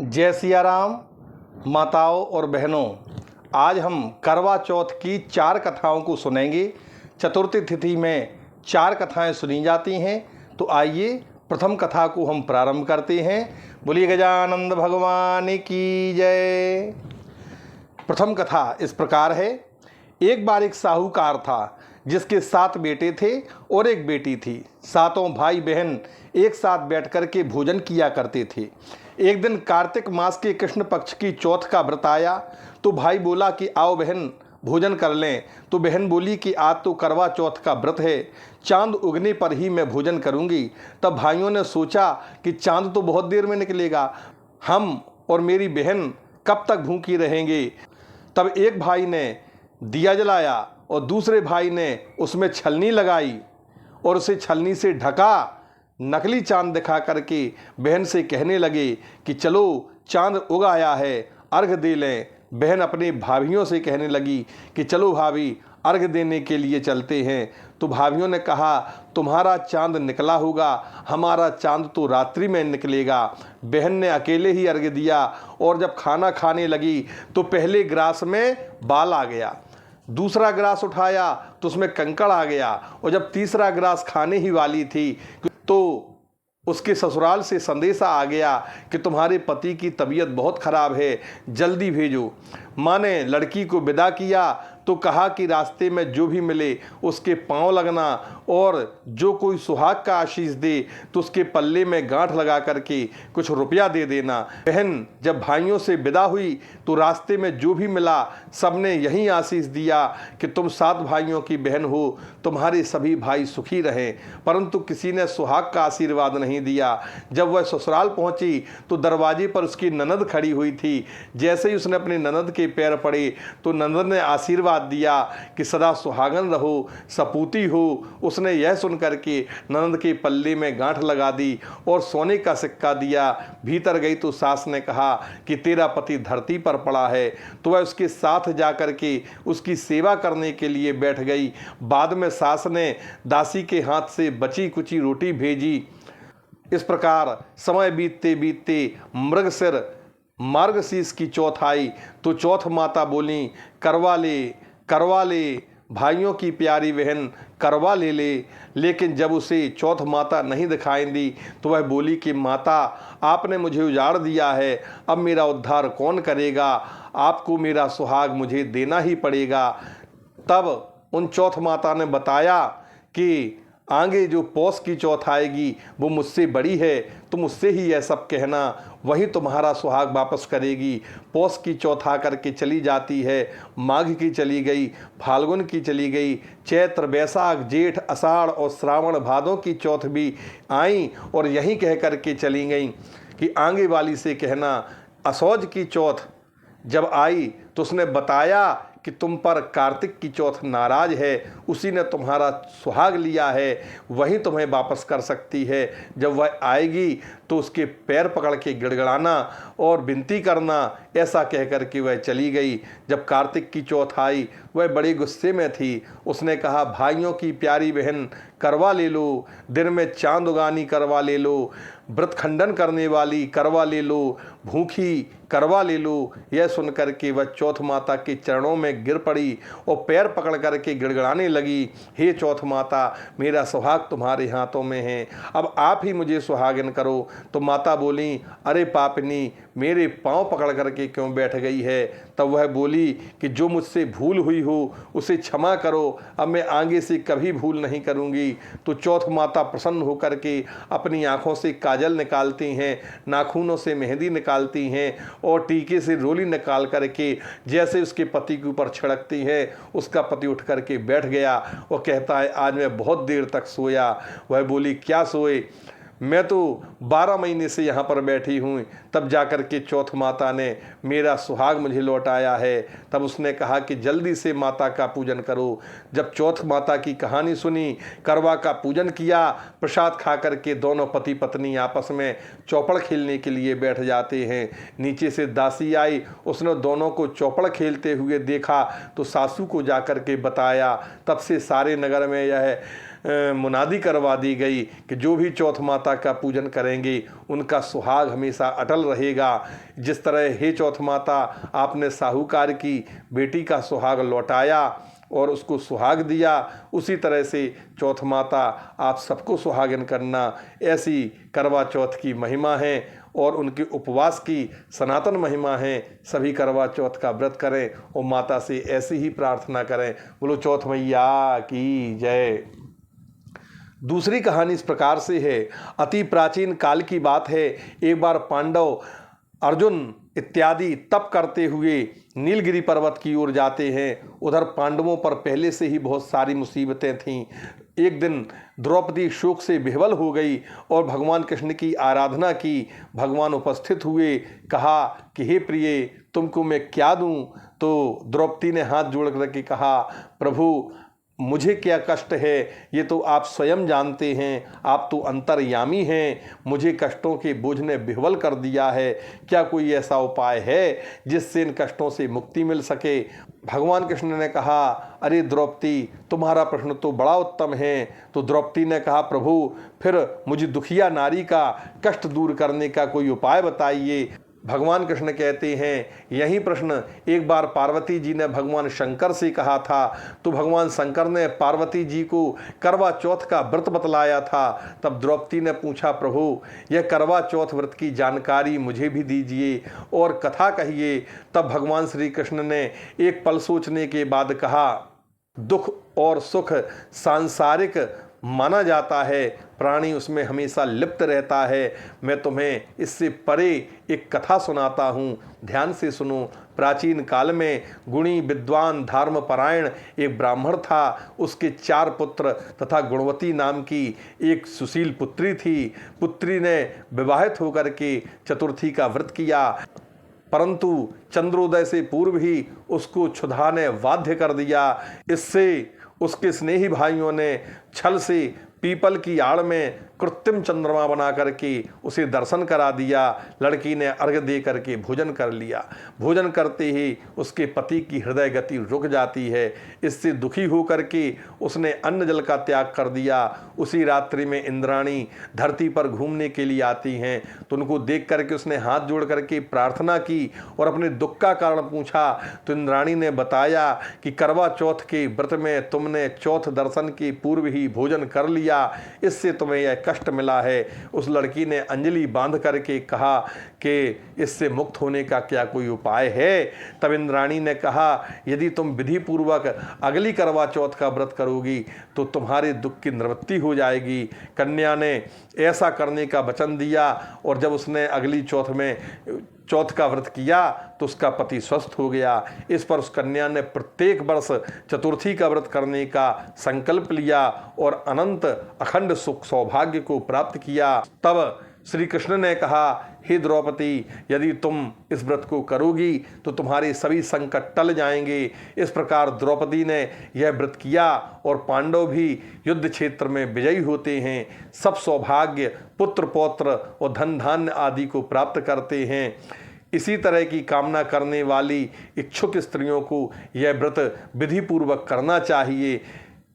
जय सिया राम। माताओं और बहनों, आज हम करवा चौथ की 4 कथाओं को सुनेंगे। चतुर्थी तिथि में 4 कथाएं सुनी जाती हैं। तो आइए प्रथम कथा को हम प्रारंभ करते हैं। बोलिए गजानंद भगवान की जय। प्रथम कथा इस प्रकार है। एक बार एक साहूकार था जिसके 7 बेटे थे और एक बेटी थी। सातों भाई बहन एक साथ बैठ कर के भोजन किया करते थे। एक दिन कार्तिक मास के कृष्ण पक्ष की चौथ का व्रत आया तो भाई बोला कि आओ बहन भोजन कर लें। तो बहन बोली कि आज तो करवा चौथ का व्रत है, चांद उगने पर ही मैं भोजन करूंगी। तब भाइयों ने सोचा कि चांद तो बहुत देर में निकलेगा, हम और मेरी बहन कब तक भूखी रहेंगे। तब एक भाई ने दिया जलाया और दूसरे भाई ने उसमें छलनी लगाई और उसे छलनी से ढका। नकली चांद दिखा करके बहन से कहने लगे कि चलो चांद उग आया है, अर्घ दे लें। बहन अपने भाभियों से कहने लगी कि चलो भाभी अर्घ देने के लिए चलते हैं। तो भाभियों ने कहा तुम्हारा चांद निकला होगा, हमारा चांद तो रात्रि में निकलेगा। बहन ने अकेले ही अर्घ दिया और जब खाना खाने लगी तो पहले ग्रास में बाल आ गया, दूसरा ग्रास उठाया तो उसमें कंकड़ आ गया और जब तीसरा ग्रास खाने ही वाली थी तो उसके ससुराल से संदेशा आ गया कि तुम्हारे पति की तबीयत बहुत खराब है, जल्दी भेजो। माँ ने लड़की को विदा किया तो कहा कि रास्ते में जो भी मिले उसके पांव लगना और जो कोई सुहाग का आशीष दे तो उसके पल्ले में गांठ लगा करके कुछ रुपया दे देना। बहन जब भाइयों से विदा हुई तो रास्ते में जो भी मिला सबने यही आशीष दिया कि तुम 7 भाइयों की बहन हो, तुम्हारे सभी भाई सुखी रहें। परंतु किसी ने सुहाग का आशीर्वाद नहीं दिया। जब वह ससुराल पहुंची तो दरवाजे पर उसकी ननद खड़ी हुई थी। जैसे ही उसने अपने ननद के पैर पड़े तो ननद ने आशीर्वाद दिया कि सदा सुहागन रहो, सपूती हो। उसने यह सुन करके ननद के पल्ले में गांठ लगा दी और सोने का सिक्का दिया। भीतर गई तो सास ने कहा कि तेरा पति धरती पर पड़ा है। तो वह उसके साथ जाकर के उसकी सेवा करने के लिए बैठ गई। बाद में सास ने दासी के हाथ से बची कुची रोटी भेजी। इस प्रकार समय बीतते बीतते मृगशिर मार्गशीर्ष की चौथ आई तो चौथ माता बोली करवा ले भाइयों की प्यारी बहन करवा ले ले। लेकिन जब उसे चौथ माता नहीं दिखाई दी तो वह बोली कि माता आपने मुझे उजाड़ दिया है, अब मेरा उद्धार कौन करेगा, आपको मेरा सुहाग मुझे देना ही पड़ेगा। तब उन चौथ माता ने बताया कि आगे जो पौष की चौथ आएगी वो मुझसे बड़ी है, तुम उससे ही यह सब कहना, वही तुम्हारा सुहाग वापस करेगी। पौष की चौथ आकर के चली जाती है, माघ की चली गई, फाल्गुन की चली गई, चैत्र बैसाख जेठ आषाढ़ और श्रावण भादों की चौथ भी आई और यहीं कह करके चली गई कि आगे वाली से कहना। असौज की चौथ जब आई तो उसने बताया कि तुम पर कार्तिक की चौथ नाराज है, उसी ने तुम्हारा सुहाग लिया है, वही तुम्हें वापस कर सकती है। जब वह आएगी तो उसके पैर पकड़ के गिड़गिड़ाना और विनती करना, ऐसा कह कर के वह चली गई। जब कार्तिक की चौथ आई वह बड़े गुस्से में थी। उसने कहा भाइयों की प्यारी बहन करवा ले लो, दिन में चांद उगानी करवा ले लो, व्रत खंडन करने वाली करवा ले लो, भूखी करवा ले लो। यह सुनकर के वह चौथ माता के चरणों में गिर पड़ी और पैर पकड़ करके गिड़गिड़ाने लगी, हे चौथ माता मेरा सुहाग तुम्हारे हाथों में है, अब आप ही मुझे सुहागिन करो। तो माता बोली अरे पापनी मेरे पांव पकड़ करके क्यों बैठ गई है। तब वह बोली कि जो मुझसे भूल हुई हो उसे क्षमा करो, अब मैं आगे से कभी भूल नहीं करूंगी। तो चौथ माता प्रसन्न होकर के अपनी आंखों से काजल निकालती हैं, नाखूनों से मेहंदी निकालती हैं और टीके से रोली निकाल करके जैसे उसके पति के ऊपर छिड़कती है। उसका पति उठ करके बैठ गया और कहता है आज मैं बहुत देर तक सोया। वह बोली क्या सोए, मैं तो 12 महीने से यहाँ पर बैठी हूँ। तब जाकर के चौथ माता ने मेरा सुहाग मुझे लौटाया है। तब उसने कहा कि जल्दी से माता का पूजन करो। जब चौथ माता की कहानी सुनी, करवा का पूजन किया, प्रसाद खा करके दोनों पति पत्नी आपस में चौपड़ खेलने के लिए बैठ जाते हैं। नीचे से दासी आई, उसने दोनों को चौपड़ खेलते हुए देखा तो सासू को जाकर के बताया। तब से सारे नगर में यह मुनादी करवा दी गई कि जो भी चौथ माता का पूजन करेंगे उनका सुहाग हमेशा अटल रहेगा। जिस तरह हे चौथ माता आपने साहूकार की बेटी का सुहाग लौटाया और उसको सुहाग दिया, उसी तरह से चौथ माता आप सबको सुहागन करना। ऐसी करवा चौथ की महिमा है और उनके उपवास की सनातन महिमा है। सभी करवा चौथ का व्रत करें और माता से ऐसी ही प्रार्थना करें। बोलो चौथ मैया की जय। दूसरी कहानी इस प्रकार से है। अति प्राचीन काल की बात है। एक बार पांडव अर्जुन इत्यादि तप करते हुए नीलगिरी पर्वत की ओर जाते हैं। उधर पांडवों पर पहले से ही बहुत सारी मुसीबतें थीं। एक दिन द्रौपदी शोक से विह्वल हो गई और भगवान कृष्ण की आराधना की। भगवान उपस्थित हुए, कहा कि हे प्रिय, तुमको मैं क्या दूं? तो द्रौपदी ने हाथ जोड़ करके कहा, प्रभु मुझे क्या कष्ट है, ये तो आप स्वयं जानते हैं, आप तो अंतर्यामी हैं। मुझे कष्टों के बोझ ने विह्वल कर दिया है। क्या कोई ऐसा उपाय है जिससे इन कष्टों से मुक्ति मिल सके? भगवान कृष्ण ने कहा, अरे द्रौपदी, तुम्हारा प्रश्न तो बड़ा उत्तम है। तो द्रौपदी ने कहा, प्रभु फिर मुझे दुखिया नारी का कष्ट दूर करने का कोई उपाय बताइए। भगवान कृष्ण कहते हैं, यही प्रश्न एक बार पार्वती जी ने भगवान शंकर से कहा था। तो भगवान शंकर ने पार्वती जी को करवा चौथ का व्रत बतलाया था। तब द्रौपदी ने पूछा, प्रभु यह करवा चौथ व्रत की जानकारी मुझे भी दीजिए और कथा कहिए। तब भगवान श्री कृष्ण ने एक पल सोचने के बाद कहा, दुख और सुख सांसारिक माना जाता है, प्राणी उसमें हमेशा लिप्त रहता है। मैं तुम्हें इससे परे एक कथा सुनाता हूँ, ध्यान से सुनो। प्राचीन काल में गुणी विद्वान धर्मपरायण एक ब्राह्मण था। उसके 4 पुत्र तथा गुणवती नाम की एक सुशील पुत्री थी। पुत्री ने विवाहित होकर के चतुर्थी का व्रत किया, परंतु चंद्रोदय से पूर्व ही उसको क्षुधा ने बाध्य कर दिया। इससे उसके स्नेही भाइयों ने छल से पीपल की आड़ में कृत्रिम चंद्रमा बना करके उसे दर्शन करा दिया। लड़की ने अर्घ्य दे करके भोजन कर लिया। भोजन करते ही उसके पति की हृदय गति रुक जाती है। इससे दुखी होकर के उसने अन्न जल का त्याग कर दिया। उसी रात्रि में इंद्राणी धरती पर घूमने के लिए आती हैं। तो उनको देख करके उसने हाथ जोड़ करके प्रार्थना की और अपने दुख का कारण पूछा। तो इंद्राणी ने बताया कि करवा चौथ के व्रत में तुमने चौथ दर्शन के पूर्व ही भोजन कर लिया, इससे तुम्हें यह कष्ट मिला है। उस लड़की ने अंजलि बांध करके कहा कि इससे मुक्त होने का क्या कोई उपाय है? तब इंद्राणी ने कहा, यदि तुम विधि पूर्वक अगली करवा चौथ का व्रत करोगी तो तुम्हारे दुख की निवृत्ति हो जाएगी। कन्या ने ऐसा करने का वचन दिया और जब उसने अगली चौथ का व्रत किया तो उसका पति स्वस्थ हो गया। इस पर उस कन्या ने प्रत्येक वर्ष चतुर्थी का व्रत करने का संकल्प लिया और अनंत अखंड सुख सौभाग्य को प्राप्त किया। तब श्री कृष्ण ने कहा, हे द्रौपदी, यदि तुम इस व्रत को करोगी तो तुम्हारे सभी संकट टल जाएंगे। इस प्रकार द्रौपदी ने यह व्रत किया और पांडव भी युद्ध क्षेत्र में विजयी होते हैं। सब सौभाग्य, पुत्र पौत्र और धन धान्य आदि को प्राप्त करते हैं। इसी तरह की कामना करने वाली इच्छुक स्त्रियों को यह व्रत विधि पूर्वक करना चाहिए।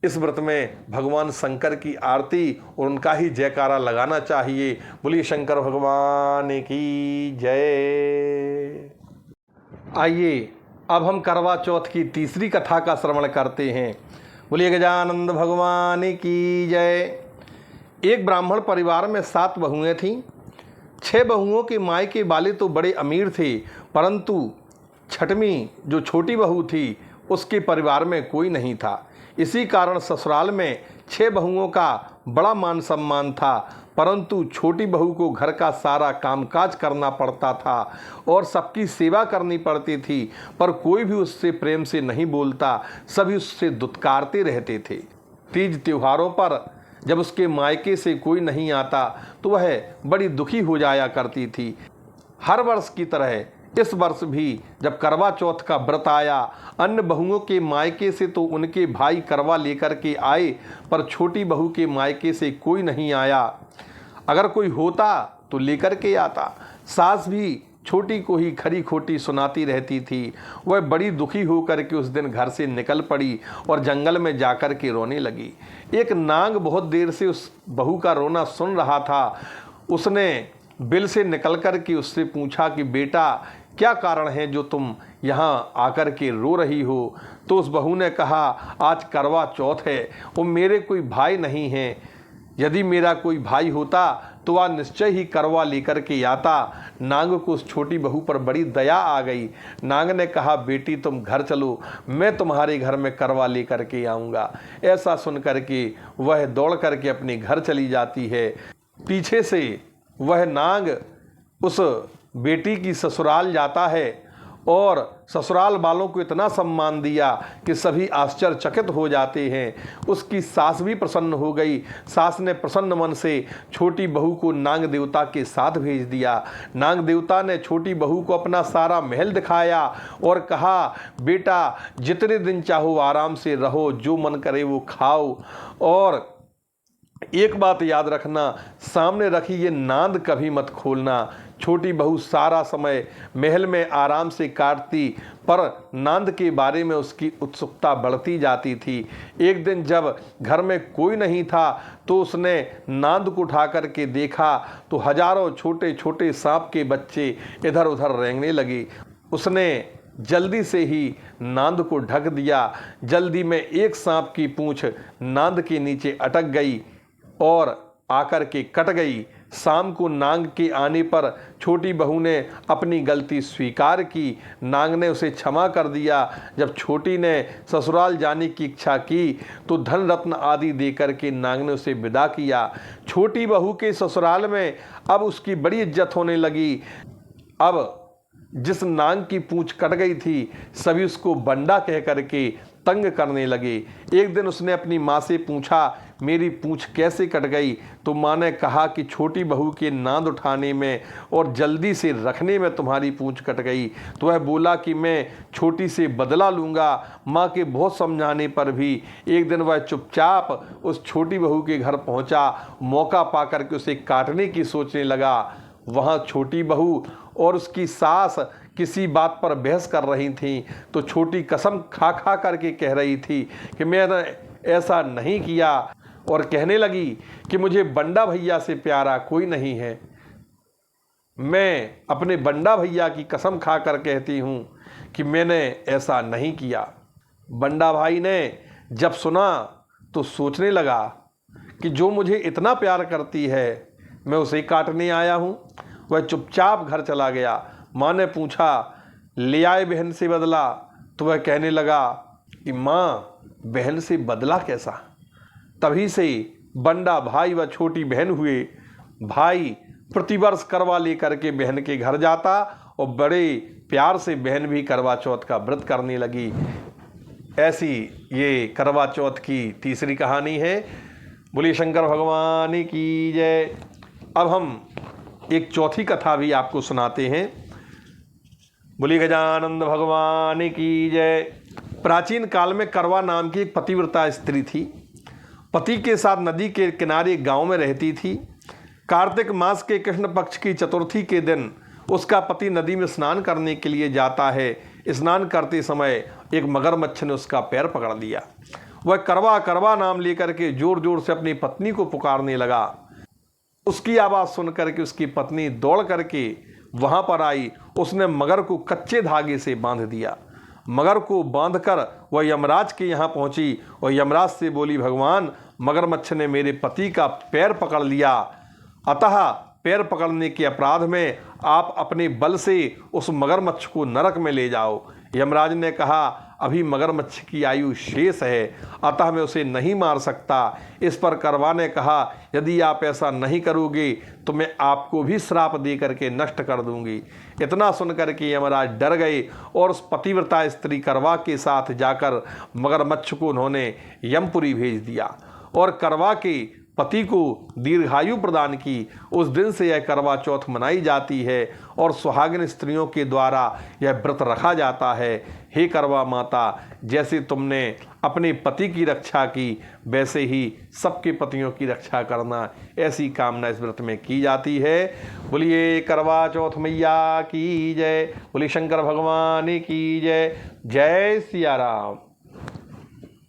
इस व्रत में भगवान शंकर की आरती और उनका ही जयकारा लगाना चाहिए। बोलिए शंकर भगवान की जय। आइए अब हम करवा चौथ की तीसरी कथा का श्रवण करते हैं। बोलिए गजानंद भगवान की जय। एक ब्राह्मण परिवार में 7 बहुएं थीं। 6 बहुओं के मायके वाले तो बड़े अमीर थे, परंतु छठवीं जो छोटी बहू थी उसके परिवार में कोई नहीं था। इसी कारण ससुराल में 6 बहुओं का बड़ा मान सम्मान था, परंतु छोटी बहू को घर का सारा कामकाज करना पड़ता था और सबकी सेवा करनी पड़ती थी, पर कोई भी उससे प्रेम से नहीं बोलता, सभी उससे दुत्कारते रहते थे। तीज त्योहारों पर जब उसके मायके से कोई नहीं आता तो वह बड़ी दुखी हो जाया करती थी। हर वर्ष की तरह इस वर्ष भी जब करवा चौथ का व्रत आया, अन्य बहुओं के मायके से तो उनके भाई करवा लेकर के आए, पर छोटी बहू के मायके से कोई नहीं आया। अगर कोई होता तो लेकर के आता। सास भी छोटी को ही खरी खोटी सुनाती रहती थी। वह बड़ी दुखी होकर के उस दिन घर से निकल पड़ी और जंगल में जाकर के रोने लगी। एक नाग बहुत देर से उस बहू का रोना सुन रहा था। उसने बिल से निकल कर के उससे पूछा कि बेटा, क्या कारण है जो तुम यहाँ आकर के रो रही हो? तो उस बहू ने कहा, आज करवा चौथ है और मेरे कोई भाई नहीं है। यदि मेरा कोई भाई होता तो वह निश्चय ही करवा लेकर के आता। नाग को उस छोटी बहू पर बड़ी दया आ गई। नाग ने कहा, बेटी तुम घर चलो, मैं तुम्हारे घर में करवा लेकर के आऊँगा। ऐसा सुन कर के वह दौड़ करके अपने घर चली जाती है। पीछे से वह नाग उस बेटी की ससुराल जाता है और ससुराल वालों को इतना सम्मान दिया कि सभी आश्चर्यचकित हो जाते हैं। उसकी सास भी प्रसन्न हो गई। सास ने प्रसन्न मन से छोटी बहू को नाग देवता के साथ भेज दिया। नाग देवता ने छोटी बहू को अपना सारा महल दिखाया और कहा, बेटा जितने दिन चाहो आराम से रहो, जो मन करे वो खाओ, और एक बात याद रखना, सामने रखी ये नांद कभी मत खोलना। छोटी बहू सारा समय महल में आराम से काटती, पर नांद के बारे में उसकी उत्सुकता बढ़ती जाती थी। एक दिन जब घर में कोई नहीं था तो उसने नांद को उठा करके देखा तो हजारों छोटे छोटे सांप के बच्चे इधर उधर रेंगने लगे। उसने जल्दी से ही नांद को ढक दिया। जल्दी में एक सांप की पूंछ नांद के नीचे अटक गई और आकर के कट गई। शाम को नाग के आने पर छोटी बहू ने अपनी गलती स्वीकार की। नाग ने उसे क्षमा कर दिया। जब छोटी ने ससुराल जाने की इच्छा की तो धन रत्न आदि देकर के नाग ने उसे विदा किया। छोटी बहू के ससुराल में अब उसकी बड़ी इज्जत होने लगी। अब जिस नाग की पूंछ कट गई थी सभी उसको बंडा कह करके तंग करने लगे। एक दिन उसने अपनी माँ से पूछा, मेरी पूंछ कैसे कट गई? तो माँ ने कहा कि छोटी बहू के नांद उठाने में और जल्दी से रखने में तुम्हारी पूंछ कट गई। तो वह बोला कि मैं छोटी से बदला लूँगा। माँ के बहुत समझाने पर भी एक दिन वह चुपचाप उस छोटी बहू के घर पहुँचा। मौका पाकर के उसे काटने की सोचने लगा। वहाँ छोटी बहू और उसकी सास किसी बात पर बहस कर रही थीं। तो छोटी कसम खा खा करके कह रही थी कि मैंने ऐसा नहीं किया, और कहने लगी कि मुझे बंडा भैया से प्यारा कोई नहीं है। मैं अपने बंडा भैया की कसम खा कर कहती हूँ कि मैंने ऐसा नहीं किया। बंडा भाई ने जब सुना तो सोचने लगा कि जो मुझे इतना प्यार करती है मैं उसे काटने आया हूँ। वह चुपचाप घर चला गया। माँ ने पूछा, ले आए बहन से बदला? तो वह कहने लगा कि माँ, बहन से बदला कैसा? तभी से बंडा भाई व छोटी बहन हुए। भाई प्रतिवर्ष करवा लेकर के बहन के घर जाता और बड़े प्यार से बहन भी करवा चौथ का व्रत करने लगी। ऐसी ये करवा चौथ की तीसरी कहानी है। बोलिए शंकर भगवान की जय। अब हम एक चौथी कथा भी आपको सुनाते हैं। बोलिए गजानंद भगवान की जय। प्राचीन काल में करवा नाम की एक पतिव्रता स्त्री थी। पति के साथ नदी के किनारे गांव में रहती थी। कार्तिक मास के कृष्ण पक्ष की चतुर्थी के दिन उसका पति नदी में स्नान करने के लिए जाता है। स्नान करते समय एक मगरमच्छ ने उसका पैर पकड़ लिया। वह करवा करवा नाम लेकर के जोर जोर से अपनी पत्नी को पुकारने लगा। उसकी आवाज़ सुन करके उसकी पत्नी दौड़ करके वहाँ पर आई। उसने मगर को कच्चे धागे से बांध दिया। मगर को बांधकर वह यमराज के यहाँ पहुँची और यमराज से बोली, भगवान, मगरमच्छ ने मेरे पति का पैर पकड़ लिया, अतः पैर पकड़ने के अपराध में आप अपने बल से उस मगरमच्छ को नरक में ले जाओ। यमराज ने कहा, अभी मगरमच्छ की आयु शेष है, अतः मैं उसे नहीं मार सकता। इस पर करवा ने कहा, यदि आप ऐसा नहीं करोगे तो मैं आपको भी श्राप दे करके नष्ट कर दूंगी। इतना सुनकर के यमराज डर गए और उस पतिव्रता स्त्री करवा के साथ जाकर मगरमच्छ को उन्होंने यमपुरी भेज दिया और करवा के पति को दीर्घायु प्रदान की। उस दिन से यह करवा चौथ मनाई जाती है और सुहागिन स्त्रियों के द्वारा यह व्रत रखा जाता है। हे करवा माता, जैसे तुमने अपने पति की रक्षा की, वैसे ही सबके पतियों की रक्षा करना, ऐसी कामना इस व्रत में की जाती है। बोलिए करवा चौथ मैया की जय, बोलिए शंकर भगवान की जय। जय सिया राम।